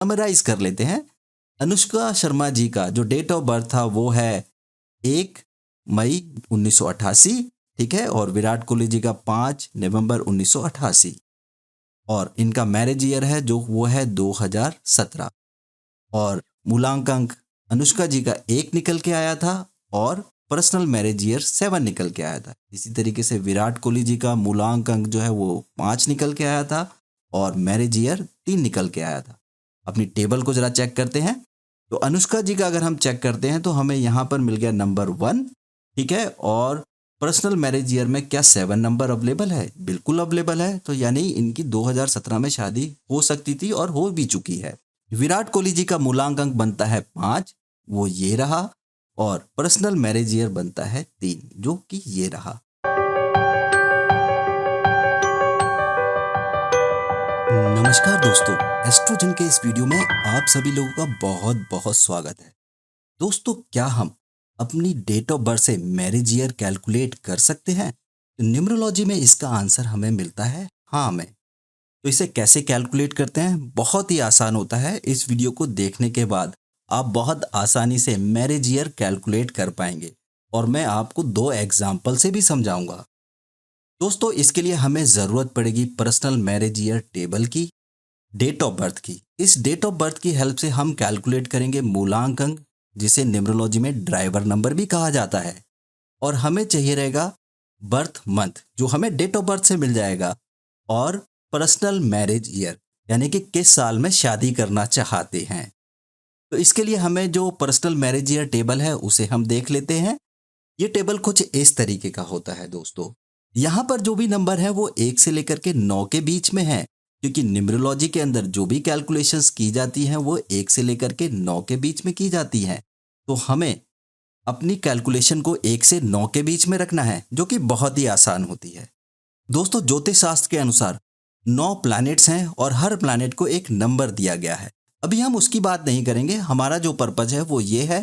Summarise कर लेते हैं। अनुष्का शर्मा जी का जो डेट ऑफ बर्थ था वो है 1 मई 1988, ठीक है, और विराट कोहली जी का 5 नवंबर 1988, और इनका मैरिज ईयर है जो वो है 2017, और मूलांक अनुष्का जी का 1 निकल के आया था और पर्सनल मैरिज ईयर 7 निकल के आया था। इसी तरीके से विराट कोहली जी का मूलांक जो है वो 5 निकल के आया था और मैरिज ईयर 3 निकल के आया था। अपनी टेबल को जरा चेक करते हैं। तो अनुष्का जी का अगर हम चेक करते हैं तो हमें यहाँ पर मिल गया नंबर 1, ठीक है, और पर्सनल मैरिज ईयर में क्या 7 नंबर अवेलेबल है? बिल्कुल अवेलेबल है। तो यानी इनकी 2017 में शादी हो सकती थी और हो भी चुकी है। विराट कोहली जी का मूलांक अंक बनता है 5, वो ये रहा, और पर्सनल मैरिज ईयर बनता है 3, जो कि ये रहा। नमस्कार दोस्तों, एस्ट्रोजन के इस वीडियो में आप सभी लोगों का बहुत बहुत स्वागत है। दोस्तों, क्या हम अपनी डेट ऑफ बर्थ से मैरिज ईयर कैलकुलेट कर सकते हैं? तो न्यूमरोलॉजी में इसका आंसर हमें मिलता है हाँ में। तो इसे कैसे कैलकुलेट करते हैं? बहुत ही आसान होता है। इस वीडियो को देखने के बाद आप बहुत आसानी से मैरिज ईयर कैलकुलेट कर पाएंगे, और मैं आपको 2 एग्जाम्पल से भी समझाऊंगा। दोस्तों, इसके लिए हमें ज़रूरत पड़ेगी पर्सनल मैरिज ईयर टेबल की, डेट ऑफ बर्थ की। इस डेट ऑफ बर्थ की हेल्प से हम कैलकुलेट करेंगे मूलांक अंक, जिसे न्यूमरोलॉजी में ड्राइवर नंबर भी कहा जाता है, और हमें चाहिए रहेगा बर्थ मंथ, जो हमें डेट ऑफ बर्थ से मिल जाएगा, और पर्सनल मैरिज ईयर, यानी कि किस साल में शादी करना चाहते हैं। तो इसके लिए हमें जो पर्सनल मैरिज ईयर टेबल है उसे हम देख लेते हैं। ये टेबल कुछ इस तरीके का होता है दोस्तों। यहाँ पर जो भी नंबर है वो 1 से लेकर के 9 के बीच में है, क्योंकि न्यूमरोलॉजी के अंदर जो भी कैलकुलेशंस की जाती हैं वो 1 से लेकर के 9 के बीच में की जाती हैं। तो हमें अपनी कैलकुलेशन को 1 से 9 के बीच में रखना है, जो कि बहुत ही आसान होती है। दोस्तों, ज्योतिष शास्त्र के अनुसार 9 प्लैनेट्स हैं और हर प्लैनेट को एक नंबर दिया गया है। अभी हम उसकी बात नहीं करेंगे। हमारा जो पर्पज है वो ये है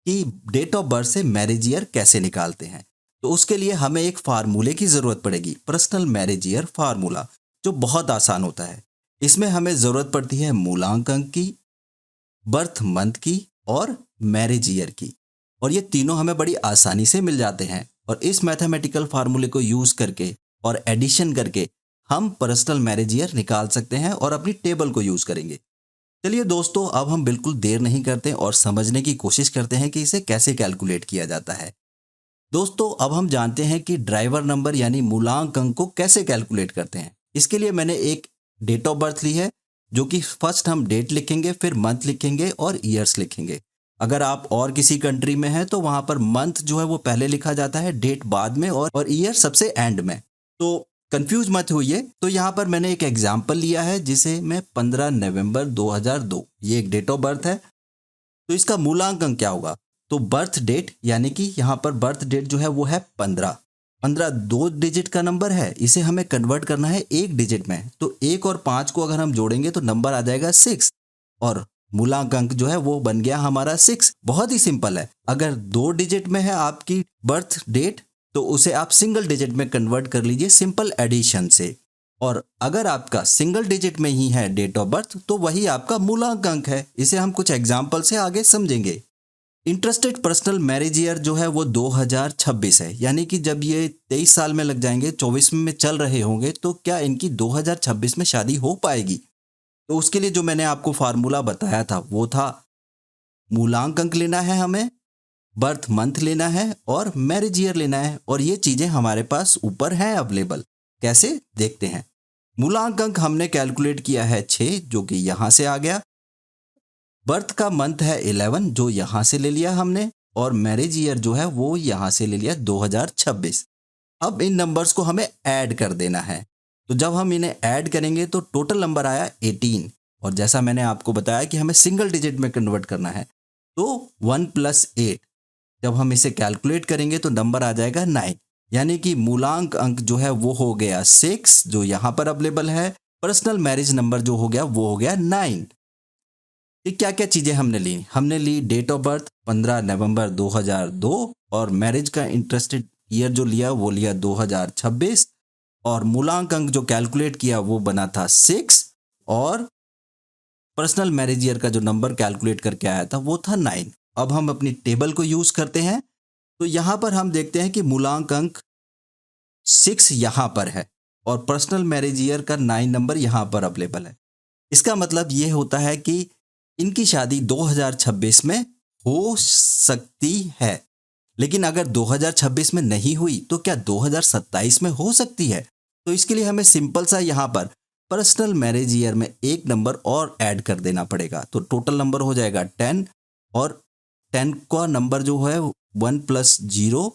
कि डेट ऑफ बर्थ से मैरिज ईयर कैसे निकालते हैं। तो उसके लिए हमें एक फार्मूले की ज़रूरत पड़ेगी, पर्सनल मैरिज ईयर फार्मूला, जो बहुत आसान होता है। इसमें हमें ज़रूरत पड़ती है मूलांक अंक की, बर्थ मंथ की और मैरिज ईयर की, और ये तीनों हमें बड़ी आसानी से मिल जाते हैं। और इस मैथमेटिकल फार्मूले को यूज़ करके और एडिशन करके हम पर्सनल मैरिज ईयर निकाल सकते हैं और अपनी टेबल को यूज़ करेंगे। चलिए दोस्तों, अब हम बिल्कुल देर नहीं करते और समझने की कोशिश करते हैं कि इसे कैसे कैलकुलेट किया जाता है। दोस्तों, अब हम जानते हैं कि ड्राइवर नंबर यानी मूलांक अंक को कैसे कैलकुलेट करते हैं। इसके लिए मैंने एक डेट ऑफ बर्थ ली है, जो कि फर्स्ट हम डेट लिखेंगे, फिर मंथ लिखेंगे और ईयर्स लिखेंगे। अगर आप और किसी कंट्री में हैं तो वहां पर मंथ जो है वो पहले लिखा जाता है, डेट बाद में, और ईयर सबसे एंड में। तो कंफ्यूज मत होइए। तो यहाँ पर मैंने एक एग्जाम्पल लिया है, जिसे मैं 15 नवंबर 2002, ये एक डेट ऑफ बर्थ है। तो इसका मूलांक अंक क्या होगा? तो बर्थ डेट, यानी कि यहाँ पर बर्थ डेट जो है वो है 15। 15 2 डिजिट का नंबर है, इसे हमें कन्वर्ट करना है 1 डिजिट में। तो 1 और 5 को अगर हम जोड़ेंगे तो नंबर आ जाएगा 6, और मूलांक अंक जो है वो बन गया हमारा 6। बहुत ही सिंपल है। अगर 2 डिजिट में है आपकी बर्थ डेट, तो उसे आप सिंगल डिजिट में कन्वर्ट कर लीजिए सिंपल एडिशन से। और अगर आपका सिंगल डिजिट में ही है डेट ऑफ बर्थ, तो वही आपका मूलांक अंक है। इसे हम कुछ एग्जाम्पल से आगे समझेंगे। इंटरेस्टेड पर्सनल मैरिज ईयर जो है वो 2026 है, यानी कि जब ये 23 साल में लग जाएंगे, 24 में चल रहे होंगे, तो क्या इनकी 2026 में शादी हो पाएगी? तो उसके लिए जो मैंने आपको फार्मूला बताया था वो था, मूलांक अंक लेना है हमें, बर्थ मंथ लेना है और मैरिज ईयर लेना है, और ये चीजें हमारे पास ऊपर हैं अवेलेबल। कैसे, देखते हैं। मूलांक अंक हमने कैलकुलेट किया है 6, जो कि यहां से आ गया। बर्थ का मंथ है 11, जो यहां से ले लिया हमने, और मैरिज ईयर जो है वो यहां से ले लिया 2026। अब इन नंबर्स को हमें ऐड कर देना है। तो जब हम इन्हें ऐड करेंगे तो टोटल नंबर आया 18, और जैसा मैंने आपको बताया कि हमें सिंगल डिजिट में कन्वर्ट करना है, तो 1 + 8, जब हम इसे कैलकुलेट करेंगे तो नंबर आ जाएगा 9, यानी कि मूलांक अंक जो है वो हो गया 6, जो यहाँ पर अवेलेबल है। पर्सनल मैरिज नंबर जो हो गया वो हो गया 9। ये क्या क्या चीज़ें हमने ली? हमने ली डेट ऑफ बर्थ 15 नवंबर 2002, और मैरिज का इंटरेस्टेड ईयर जो लिया वो लिया 2026, और मूलांक अंक जो कैलकुलेट किया वो बना था 6, और पर्सनल मैरिज ईयर का जो नंबर कैलकुलेट करके आया था वो था 9। अब हम अपनी टेबल को यूज करते हैं, तो यहाँ पर हम देखते हैं कि मूलांक अंक 6 यहाँ पर है और पर्सनल मैरिज ईयर का 9 नंबर यहाँ पर अवेलेबल है। इसका मतलब ये होता है कि इनकी शादी 2026 में हो सकती है। लेकिन अगर 2026 में नहीं हुई तो क्या 2027 में हो सकती है? तो इसके लिए हमें सिंपल सा यहाँ पर पर्सनल मैरिज ईयर में एक नंबर और ऐड कर देना पड़ेगा। तो टोटल नंबर हो जाएगा 10 और 10 का नंबर जो है 1 प्लस 0,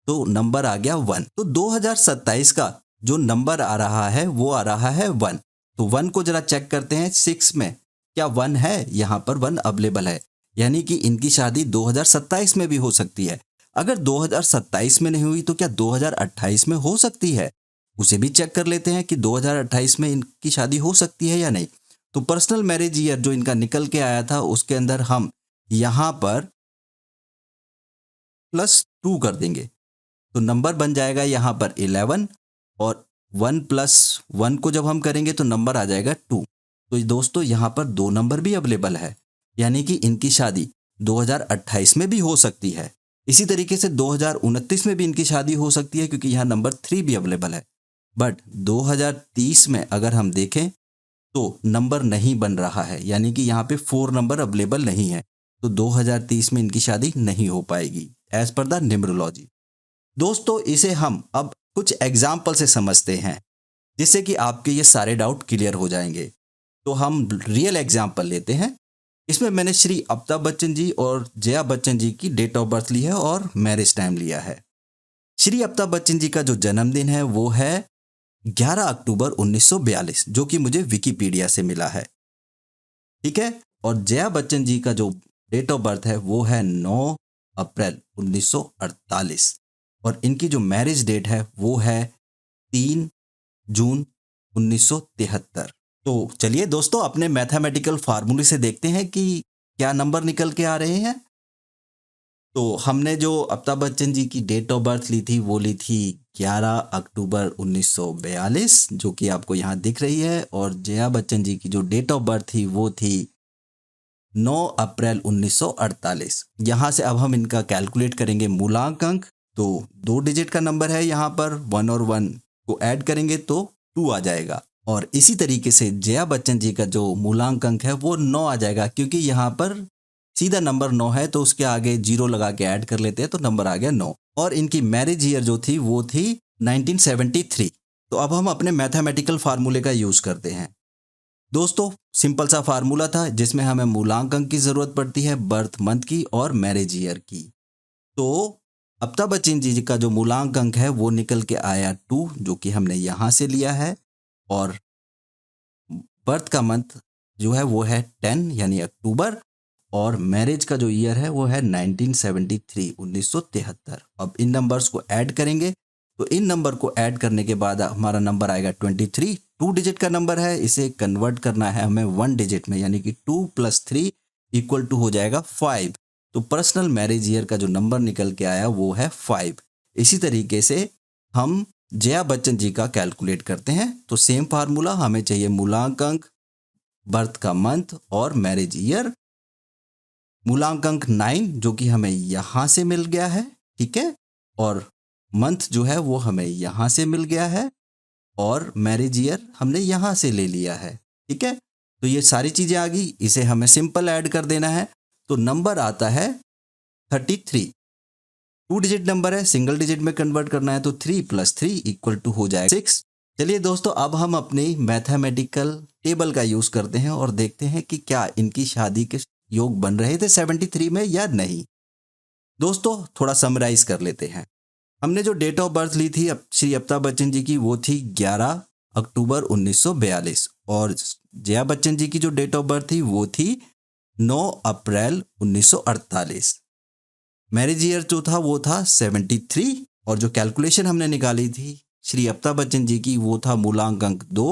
तो नंबर आ गया 1। तो 2027 का जो नंबर आ रहा है वो आ रहा है 1। तो 1 को जरा चेक करते हैं 6 में, क्या 1 है? यहाँ पर 1 अवेलेबल है, यानी कि इनकी शादी 2027 में भी हो सकती है। अगर 2027 में नहीं हुई तो क्या 2028 में हो सकती है? उसे भी चेक कर लेते हैं कि 2028 में इनकी शादी हो सकती है या नहीं। तो पर्सनल मैरिज ईयर जो इनका निकल के आया था उसके अंदर हम यहाँ पर +2 कर देंगे, तो नंबर बन जाएगा यहाँ पर 11 और 1 + 1 को जब हम करेंगे तो नंबर आ जाएगा 2। तो दोस्तों यहाँ पर 2 नंबर भी अवेलेबल है, यानी कि इनकी शादी 2028 में भी हो सकती है। इसी तरीके से 2029 में भी इनकी शादी हो सकती है क्योंकि यहाँ नंबर 3 भी अवेलेबल है। बट 2030 में अगर हम देखें तो नंबर नहीं बन रहा है, यानी कि यहाँ पे 4 नंबर अवेलेबल नहीं है, तो 2030 में इनकी शादी नहीं हो पाएगी एज पर द न्यूमरोलॉजी। दोस्तों इसे हम अब कुछ एग्जाम्पल से समझते हैं जिससे कि आपके ये सारे डाउट क्लियर हो जाएंगे। तो हम रियल एग्जाम्पल लेते हैं। इसमें मैंने श्री अमिताभ बच्चन जी और जया बच्चन जी की डेट ऑफ बर्थ ली है और मैरिज टाइम लिया है। श्री अमिताभ बच्चन जी का जो जन्मदिन है वो है 11 अक्टूबर 1942, जो कि मुझे विकिपीडिया से मिला है, ठीक है। और जया बच्चन जी का जो डेट ऑफ बर्थ है वो है 9 अप्रैल 1948 और इनकी जो मैरिज डेट है वो है 3 जून 1973। तो चलिए दोस्तों अपने मैथमेटिकल फार्मूले से देखते हैं कि क्या नंबर निकल के आ रहे हैं। तो हमने जो अमिताभ बच्चन जी की डेट ऑफ बर्थ ली थी वो ली थी 11 अक्टूबर 1942, जो कि आपको यहाँ दिख रही है। और जया बच्चन जी की जो डेट ऑफ बर्थ थी वो थी 9 अप्रैल 1948। यहाँ से अब हम इनका कैलकुलेट करेंगे मूलांक अंक। तो 2 डिजिट का नंबर है यहाँ पर, 1 और 1 को ऐड करेंगे तो 2 आ जाएगा। और इसी तरीके से जया बच्चन जी का जो मूलांक अंक है वो 9 आ जाएगा, क्योंकि यहाँ पर सीधा नंबर 9 है तो उसके आगे 0 लगा के ऐड कर लेते हैं तो नंबर आ गया 9। और इनकी मैरिज ईयर जो थी वो थी 1973। तो अब हम अपने मैथमेटिकल फार्मूले का यूज करते हैं। दोस्तों सिंपल सा फार्मूला था जिसमें हमें मूलांक अंक की जरूरत पड़ती है, बर्थ मंथ की और मैरिज ईयर की। तो अमिताभ बच्चन जी का जो मूलांक अंक है वो निकल के आया 2, जो कि हमने यहाँ से लिया है। और बर्थ का मंथ जो है वो है 10 यानी अक्टूबर। और मैरिज का जो ईयर है वो है 1973 1973। अब इन नंबर्स को ऐड करेंगे तो इन नंबर को ऐड करने के बाद हमारा नंबर आएगा 23। 2 डिजिट का नंबर है, इसे कन्वर्ट करना है हमें 1 डिजिट में, यानी कि 2 + 3 = हो जाएगा 5। तो पर्सनल मैरिज ईयर का जो नंबर निकल के आया वो है 5। इसी तरीके से हम जया बच्चन जी का कैलकुलेट करते हैं। तो सेम फार्मूला, हमें चाहिए मूलांक अंक, बर्थ का मंथ और मैरिज ईयर। मूलांक अंक 9 जो कि हमें यहां से मिल गया है, ठीक है। और मंथ जो है वो हमें यहां से मिल गया है और मैरिज ईयर हमने यहां से ले लिया है, ठीक है। तो ये सारी चीजें आ गई, इसे हमें सिंपल ऐड कर देना है तो नंबर आता है 33। 2 डिजिट नंबर है, सिंगल डिजिट में कन्वर्ट करना है तो 3 + 3 = हो जाएगा 6। चलिए दोस्तों अब हम अपनी मैथमेटिकल टेबल का यूज करते हैं और देखते हैं कि क्या इनकी शादी के योग बन रहे थे 73 में या नहीं। दोस्तों थोड़ा समराइज कर लेते हैं। हमने जो डेट ऑफ बर्थ ली थी श्री अमिताभ बच्चन जी की वो थी 11 अक्टूबर 1942 और जया बच्चन जी की जो डेट ऑफ बर्थ थी वो थी 9 अप्रैल 1948। मैरिज ईयर जो था वो था 73 और जो कैलकुलेशन हमने निकाली थी श्री अमिताभ बच्चन जी की वो था मूलांक अंक 2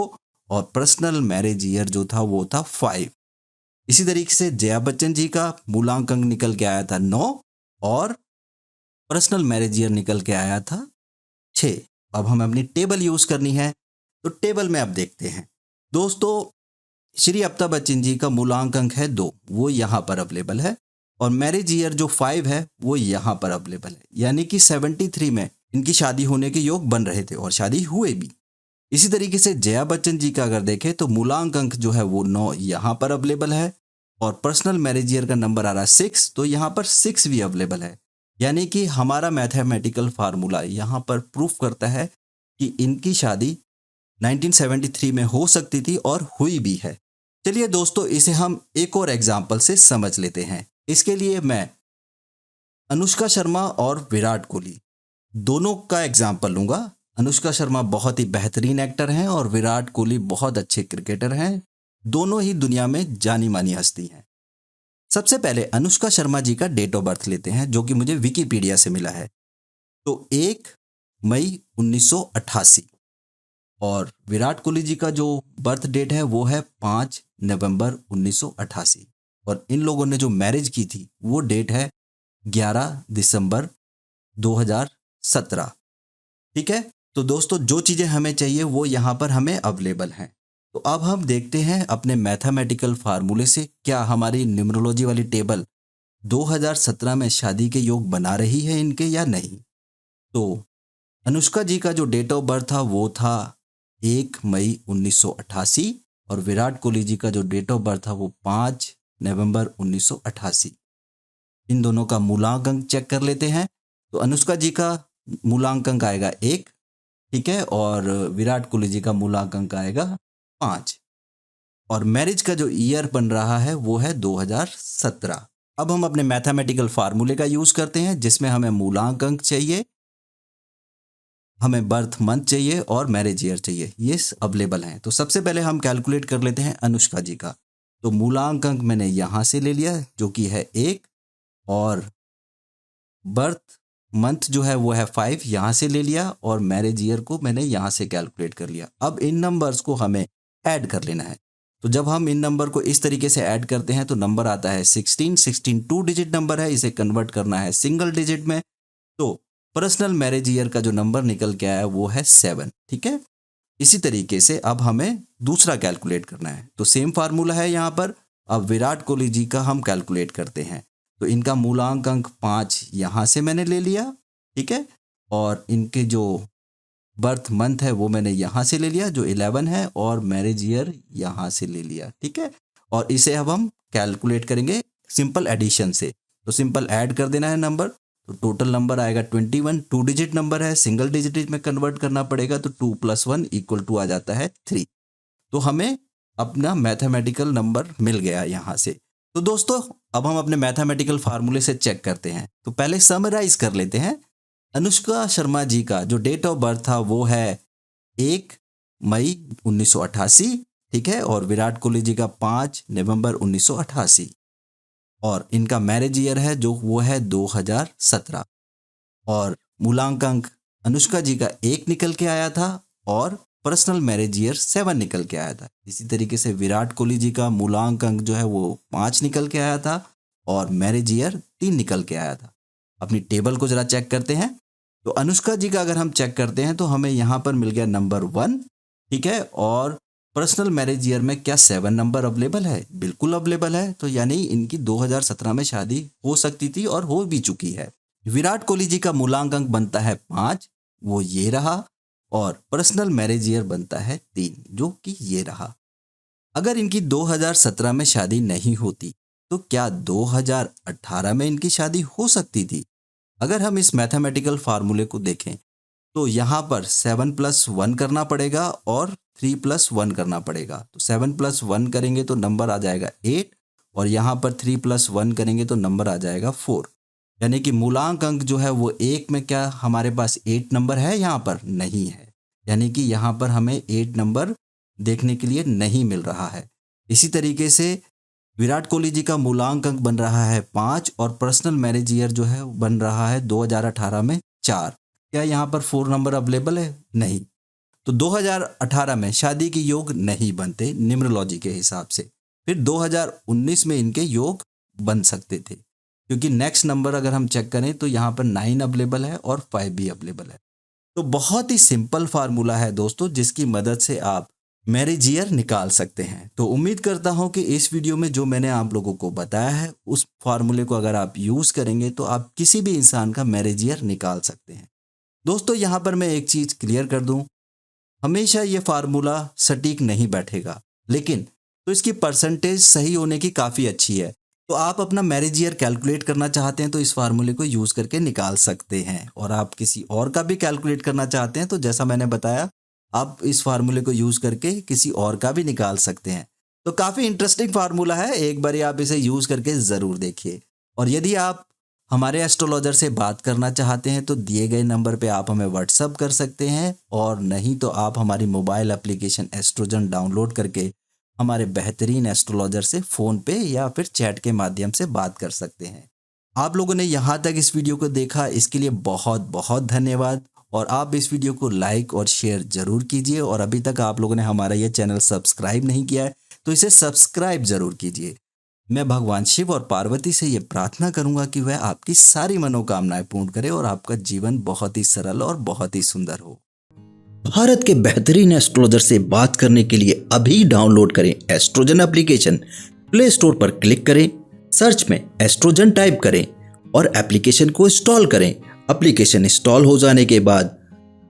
और पर्सनल मैरिज ईयर जो था वो था 5। इसी तरीके से जया बच्चन जी का मूलांक अंक निकल के आया था 9 और पर्सनल मैरिज ईयर निकल के आया था 6। अब हमें अपनी टेबल यूज करनी है तो टेबल में अब देखते हैं। दोस्तों श्री अमिताभ बच्चन जी का मूलांक अंक है 2, वो यहाँ पर अवेलेबल है। और मैरिज ईयर जो 5 है वो यहाँ पर अवेलेबल है, यानी कि 73 में इनकी शादी होने के योग बन रहे थे और शादी हुए भी। इसी तरीके से जया बच्चन जी का अगर देखें तो मूलांक अंक जो है वो 9 यहाँ पर अवेलेबल है और पर्सनल मैरिज ईयर का नंबर आ रहा है 6, तो यहाँ पर 6 भी अवेलेबल है। यानी कि हमारा मैथमेटिकल फार्मूला यहाँ पर प्रूफ करता है कि इनकी शादी 1973 में हो सकती थी और हुई भी है। चलिए दोस्तों, इसे हम एक और एग्जाम्पल से समझ लेते हैं। इसके लिए मैं अनुष्का शर्मा और विराट कोहली दोनों का एग्जाम्पल लूंगा। अनुष्का शर्मा बहुत ही बेहतरीन एक्टर हैं और विराट कोहली बहुत अच्छे क्रिकेटर हैं। दोनों ही दुनिया में जानी मानी हस्ती हैं। सबसे पहले अनुष्का शर्मा जी का डेट ऑफ बर्थ लेते हैं, जो कि मुझे विकिपीडिया से मिला है। तो 1 मई 1988 और विराट कोहली जी का जो बर्थ डेट है वो है 5 नवंबर 1988 और इन लोगों ने जो मैरिज की थी वो डेट है 11 दिसंबर 2017। ठीक है, तो दोस्तों जो चीज़ें हमें चाहिए वो यहाँ पर हमें अवेलेबल हैं। तो अब हम देखते हैं अपने मैथमेटिकल फार्मूले से क्या हमारी न्यूमरोलॉजी वाली टेबल 2017 में शादी के योग बना रही है इनके या नहीं। तो अनुष्का जी का जो डेट ऑफ बर्थ था वो था 1 मई 1988 और विराट कोहली जी का जो डेट ऑफ बर्थ था वो 5 नवंबर 1988। इन दोनों का मूलांक अंक चेक कर लेते हैं। तो अनुष्का जी का मूलांक अंक आएगा 1, ठीक है, और विराट कोहली जी का मूलांक अंक आएगा 5 और मैरिज का जो ईयर बन रहा है वो है 2017। अब हम अपने मैथमेटिकल फार्मूले का यूज करते हैं जिसमें हमें मूलांक अंक चाहिए, हमें बर्थ मंथ चाहिए और मैरिज ईयर चाहिए। ये अवेलेबल हैं। तो सबसे पहले हम कैलकुलेट कर लेते हैं अनुष्का जी का। तो मूलांक अंक मैंने यहाँ से ले लिया जो कि है 1 और बर्थ मंथ जो है वो है 5, यहाँ से ले लिया और मैरिज ईयर को मैंने यहाँ से कैलकुलेट कर लिया। अब इन नंबर्स को हमें ऐड कर लेना है। तो जब हम इन नंबर को इस तरीके से ऐड करते हैं तो नंबर आता है 16 2 डिजिट नंबर है, इसे कन्वर्ट करना है सिंगल डिजिट में। तो पर्सनल मैरिज ईयर का जो नंबर निकल के आया वो है 7। ठीक है, इसी तरीके से अब हमें दूसरा कैलकुलेट करना है। तो सेम फार्मूला है यहाँ पर। अब विराट कोहली जी का हम कैलकुलेट करते हैं। तो इनका मूलांक अंक 5 यहाँ से मैंने ले लिया, ठीक है, और इनके जो बर्थ मंथ है वो मैंने यहाँ से ले लिया जो 11 है और मैरिज ईयर यहाँ से ले लिया। ठीक है, और इसे अब हम कैलकुलेट करेंगे सिंपल एडिशन से। तो सिंपल ऐड कर देना है नंबर। तो टोटल नंबर आएगा 21। 2 डिजिट नंबर है, सिंगल डिजिट में कन्वर्ट करना पड़ेगा। तो 2 + 1 = आ जाता है 3। तो हमें अपना मैथमेटिकल नंबर मिल गया यहाँ से। तो दोस्तों अब हम अपने मैथमेटिकल फार्मूले से चेक करते हैं। तो पहले समराइज कर लेते हैं। अनुष्का शर्मा जी का जो डेट ऑफ बर्थ था वो है 1 मई 1988, ठीक है, और विराट कोहली जी का 5 नवंबर 1988 और इनका मैरिज ईयर है जो वो है 2017 और मूलांक अंक अनुष्का जी का 1 निकल के आया था और पर्सनल मैरिज ईयर 7 निकल के आया था। इसी तरीके से विराट कोहली जी का मूलांक अंक जो है वो 5 निकल के आया था और मैरिज ईयर 3 निकल के आया था। अपनी टेबल को जरा चेक करते हैं। तो अनुष्का जी का अगर हम चेक करते हैं तो हमें यहाँ पर मिल गया नंबर 1, ठीक है, और पर्सनल मैरिज ईयर में क्या 7 नंबर अवेलेबल है? बिल्कुल अवेलेबल है। तो यानी इनकी 2017 में शादी हो सकती थी और हो भी चुकी है। विराट कोहली जी का मूलांक अंक बनता है 5, वो ये रहा, और पर्सनल मैरिज ईयर बनता है 3 जो कि ये रहा। अगर इनकी 2017 में शादी नहीं होती तो क्या 2018 में इनकी शादी हो सकती थी? अगर हम इस मैथमेटिकल फार्मूले को देखें तो यहाँ पर 7 + 1 करना पड़ेगा और 3 + 1 करना पड़ेगा। तो 7 + 1 करेंगे तो नंबर आ जाएगा 8 और यहाँ पर 3 + 1 करेंगे तो नंबर आ जाएगा 4। यानी कि मूलांक अंक जो है वो 1 में क्या हमारे पास 8 नंबर है? यहाँ पर नहीं है। यानी कि यहाँ पर हमें 8 नंबर देखने के लिए नहीं मिल रहा है। इसी तरीके से विराट कोहली जी का मूलांक अंक बन रहा है 5 और पर्सनल मैरिज ईयर जो है बन रहा है 2018 में 4। क्या यहाँ पर 4 नंबर अवेलेबल है? नहीं। तो 2018 में शादी के योग नहीं बनते न्यूमरोलॉजी के हिसाब से। फिर 2019 में इनके योग बन सकते थे क्योंकि नेक्स्ट नंबर अगर हम चेक करें तो यहाँ पर 9 अवेलेबल है और 5 भी अवेलेबल है। तो बहुत ही सिंपल फार्मूला है दोस्तों, जिसकी मदद से आप मैरिज ईयर निकाल सकते हैं। तो उम्मीद करता हूं कि इस वीडियो में जो मैंने आप लोगों को बताया है उस फार्मूले को अगर आप यूज़ करेंगे तो आप किसी भी इंसान का मैरिज ईयर निकाल सकते हैं। दोस्तों यहाँ पर मैं एक चीज़ क्लियर कर दूं, हमेशा ये फार्मूला सटीक नहीं बैठेगा, लेकिन तो इसकी परसेंटेज सही होने की काफ़ी अच्छी है। तो आप अपना मैरिज ईयर कैलकुलेट करना चाहते हैं तो इस फार्मूले को यूज़ करके निकाल सकते हैं, और आप किसी और का भी कैलकुलेट करना चाहते हैं तो जैसा मैंने बताया आप इस फार्मूले को यूज़ करके किसी और का भी निकाल सकते हैं। तो काफ़ी इंटरेस्टिंग फार्मूला है, एक बार आप इसे यूज़ करके ज़रूर देखिए। और यदि आप हमारे एस्ट्रोलॉजर से बात करना चाहते हैं तो दिए गए नंबर पे आप हमें व्हाट्सअप कर सकते हैं, और नहीं तो आप हमारी मोबाइल एप्लीकेशन एस्ट्रोजन डाउनलोड करके हमारे बेहतरीन एस्ट्रोलॉजर से फ़ोन पे या फिर चैट के माध्यम से बात कर सकते हैं। आप लोगों ने यहाँ तक इस वीडियो को देखा, इसके लिए बहुत बहुत धन्यवाद। और आप इस वीडियो को लाइक और शेयर ज़रूर कीजिए, और अभी तक आप लोगों ने हमारा ये चैनल सब्सक्राइब नहीं किया है तो इसे सब्सक्राइब ज़रूर कीजिए। मैं भगवान शिव और पार्वती से ये प्रार्थना करूंगा कि वह आपकी सारी मनोकामनाएं पूर्ण करे और आपका जीवन बहुत ही सरल और बहुत ही सुंदर हो। भारत के बेहतरीन एस्ट्रोलॉजर से बात करने के लिए अभी डाउनलोड करें एस्ट्रोजन एप्लीकेशन। प्ले स्टोर पर क्लिक करें, सर्च में एस्ट्रोजन टाइप करें और एप्लीकेशन को इंस्टॉल करें। एप्लीकेशन इंस्टॉल हो जाने के बाद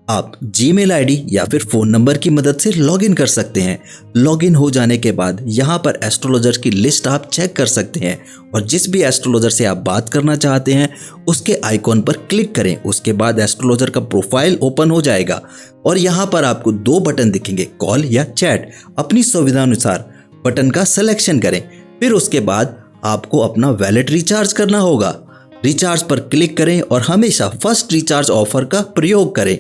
आप जीमेल आईडी या फिर फ़ोन नंबर की मदद से लॉगिन कर सकते हैं। लॉगिन हो जाने के बाद यहाँ पर एस्ट्रोलॉजर की लिस्ट आप चेक कर सकते हैं, और जिस भी एस्ट्रोलॉजर से आप बात करना चाहते हैं उसके आइकॉन पर क्लिक करें। उसके बाद एस्ट्रोलॉजर का प्रोफाइल ओपन हो जाएगा और यहाँ पर आपको दो बटन दिखेंगे, कॉल या चैट। अपनी सुविधा अनुसार बटन का सिलेक्शन करें, फिर उसके बाद आपको अपना वैलेट रिचार्ज करना होगा। रिचार्ज पर क्लिक करें और हमेशा फर्स्ट रिचार्ज ऑफर का प्रयोग करें।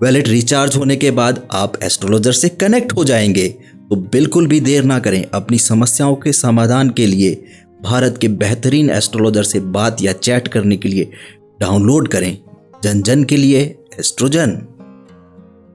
वैलेट रिचार्ज होने के बाद आप एस्ट्रोलॉजर से कनेक्ट हो जाएंगे। तो बिल्कुल भी देर ना करें, अपनी समस्याओं के समाधान के लिए भारत के बेहतरीन एस्ट्रोलॉजर से बात या चैट करने के लिए डाउनलोड करें जन जन के लिए एस्ट्रोजन।